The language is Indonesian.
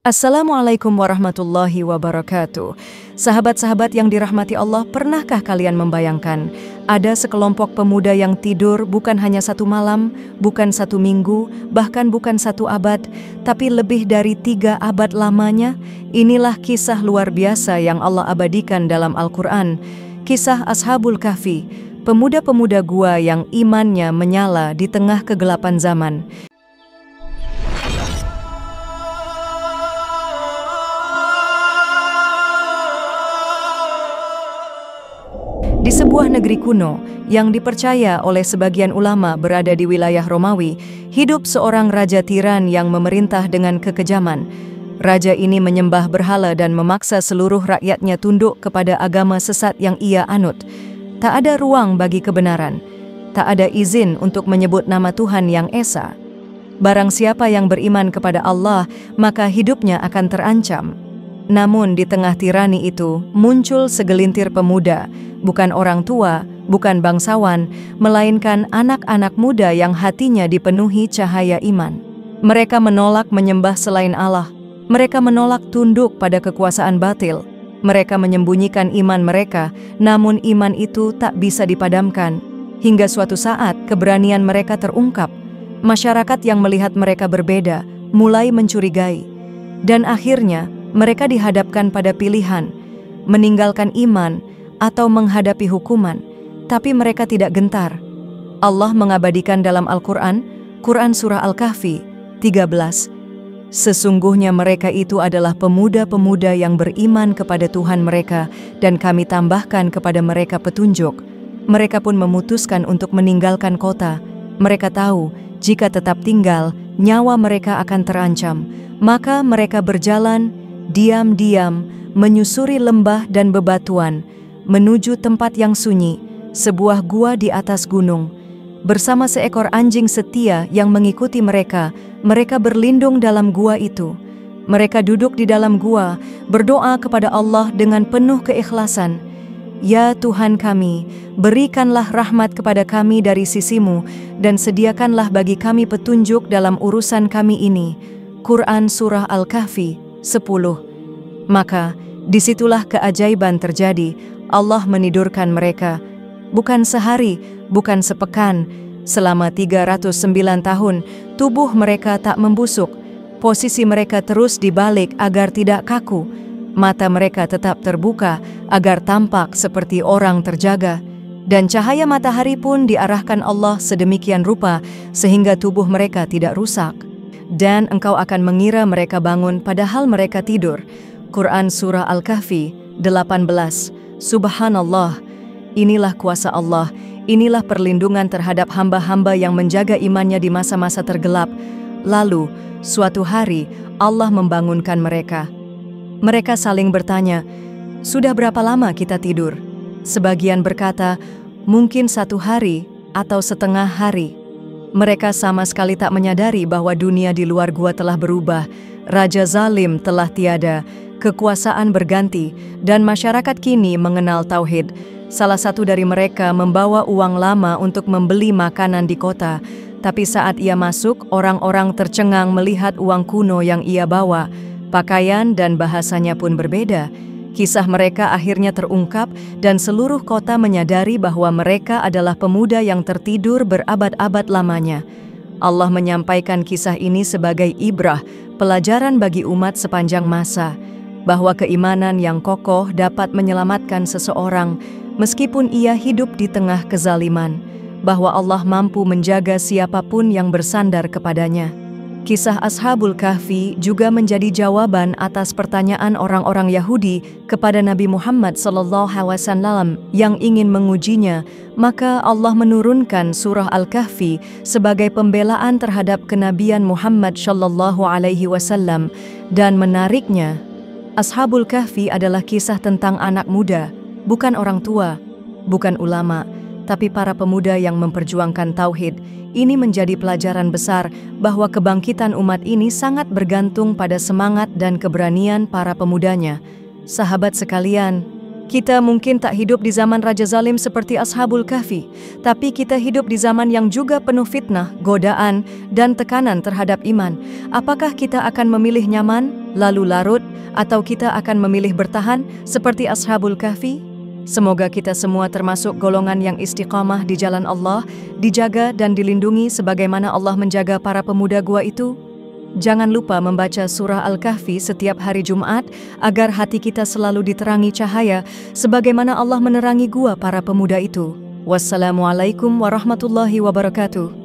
Assalamualaikum warahmatullahi wabarakatuh. Sahabat-sahabat yang dirahmati Allah, pernahkah kalian membayangkan ada sekelompok pemuda yang tidur bukan hanya satu malam, bukan satu minggu, bahkan bukan satu abad, tapi lebih dari 3 abad lamanya? Inilah kisah luar biasa yang Allah abadikan dalam Al-Quran. Kisah Ashabul Kahfi, pemuda-pemuda gua yang imannya menyala di tengah kegelapan zaman. Di sebuah negeri kuno yang dipercaya oleh sebagian ulama berada di wilayah Romawi, hidup seorang raja tiran yang memerintah dengan kekejaman. Raja ini menyembah berhala dan memaksa seluruh rakyatnya tunduk kepada agama sesat yang ia anut. Tak ada ruang bagi kebenaran. Tak ada izin untuk menyebut nama Tuhan yang esa. Barang siapa yang beriman kepada Allah, maka hidupnya akan terancam. Namun di tengah tirani itu muncul segelintir pemuda, bukan orang tua, bukan bangsawan, melainkan anak-anak muda yang hatinya dipenuhi cahaya iman. Mereka menolak menyembah selain Allah. Mereka menolak tunduk pada kekuasaan batil. Mereka menyembunyikan iman mereka, namun iman itu tak bisa dipadamkan. Hingga suatu saat keberanian mereka terungkap. Masyarakat yang melihat mereka berbeda mulai mencurigai. Dan akhirnya mereka dihadapkan pada pilihan, meninggalkan iman atau menghadapi hukuman, tapi mereka tidak gentar. Allah mengabadikan dalam Al-Quran, Quran Surah Al-Kahfi 13, sesungguhnya mereka itu adalah pemuda-pemuda yang beriman kepada Tuhan mereka, dan kami tambahkan kepada mereka petunjuk. Mereka pun memutuskan untuk meninggalkan kota. Mereka tahu, jika tetap tinggal, nyawa mereka akan terancam. Maka mereka berjalan diam-diam menyusuri lembah dan bebatuan, menuju tempat yang sunyi, sebuah gua di atas gunung. Bersama seekor anjing setia yang mengikuti mereka, mereka berlindung dalam gua itu. Mereka duduk di dalam gua, berdoa kepada Allah dengan penuh keikhlasan. Ya Tuhan kami, berikanlah rahmat kepada kami dari sisi-Mu, dan sediakanlah bagi kami petunjuk dalam urusan kami ini. Quran Surah Al-Kahfi 10. Maka disitulah keajaiban terjadi. Allah menidurkan mereka, bukan sehari, bukan sepekan. Selama 309 tahun, tubuh mereka tak membusuk. Posisi mereka terus dibalik agar tidak kaku. Mata mereka tetap terbuka agar tampak seperti orang terjaga. Dan cahaya matahari pun diarahkan Allah sedemikian rupa sehingga tubuh mereka tidak rusak. Dan engkau akan mengira mereka bangun padahal mereka tidur. Quran Surah Al-Kahfi 18. Subhanallah, inilah kuasa Allah, inilah perlindungan terhadap hamba-hamba yang menjaga imannya di masa-masa tergelap. Lalu, suatu hari, Allah membangunkan mereka. Mereka saling bertanya, sudah berapa lama kita tidur? Sebagian berkata, mungkin 1 hari atau setengah hari. Mereka sama sekali tak menyadari bahwa dunia di luar gua telah berubah. Raja zalim telah tiada, kekuasaan berganti, dan masyarakat kini mengenal tauhid. Salah satu dari mereka membawa uang lama untuk membeli makanan di kota. Tapi saat ia masuk, orang-orang tercengang melihat uang kuno yang ia bawa. Pakaian dan bahasanya pun berbeda. Kisah mereka akhirnya terungkap dan seluruh kota menyadari bahwa mereka adalah pemuda yang tertidur berabad-abad lamanya. Allah menyampaikan kisah ini sebagai ibrah, pelajaran bagi umat sepanjang masa, bahwa keimanan yang kokoh dapat menyelamatkan seseorang meskipun ia hidup di tengah kezaliman, bahwa Allah mampu menjaga siapapun yang bersandar kepadanya. Kisah Ashabul Kahfi juga menjadi jawaban atas pertanyaan orang-orang Yahudi kepada Nabi Muhammad SAW yang ingin mengujinya. Maka Allah menurunkan surah Al-Kahfi sebagai pembelaan terhadap kenabian Muhammad SAW. Dan menariknya, Ashabul Kahfi adalah kisah tentang anak muda, bukan orang tua, bukan ulama, tapi para pemuda yang memperjuangkan tauhid. Ini menjadi pelajaran besar bahwa kebangkitan umat ini sangat bergantung pada semangat dan keberanian para pemudanya. Sahabat sekalian, Kita mungkin tak hidup di zaman raja zalim seperti Ashabul Kahfi, tapi kita hidup di zaman yang juga penuh fitnah, godaan, dan tekanan terhadap iman. Apakah kita akan memilih nyaman, lalu larut, atau kita akan memilih bertahan seperti Ashabul Kahfi? Semoga kita semua termasuk golongan yang istiqamah di jalan Allah, dijaga dan dilindungi sebagaimana Allah menjaga para pemuda gua itu. Jangan lupa membaca surah Al-Kahfi setiap hari Jumat agar hati kita selalu diterangi cahaya sebagaimana Allah menerangi gua para pemuda itu. Wassalamualaikum warahmatullahi wabarakatuh.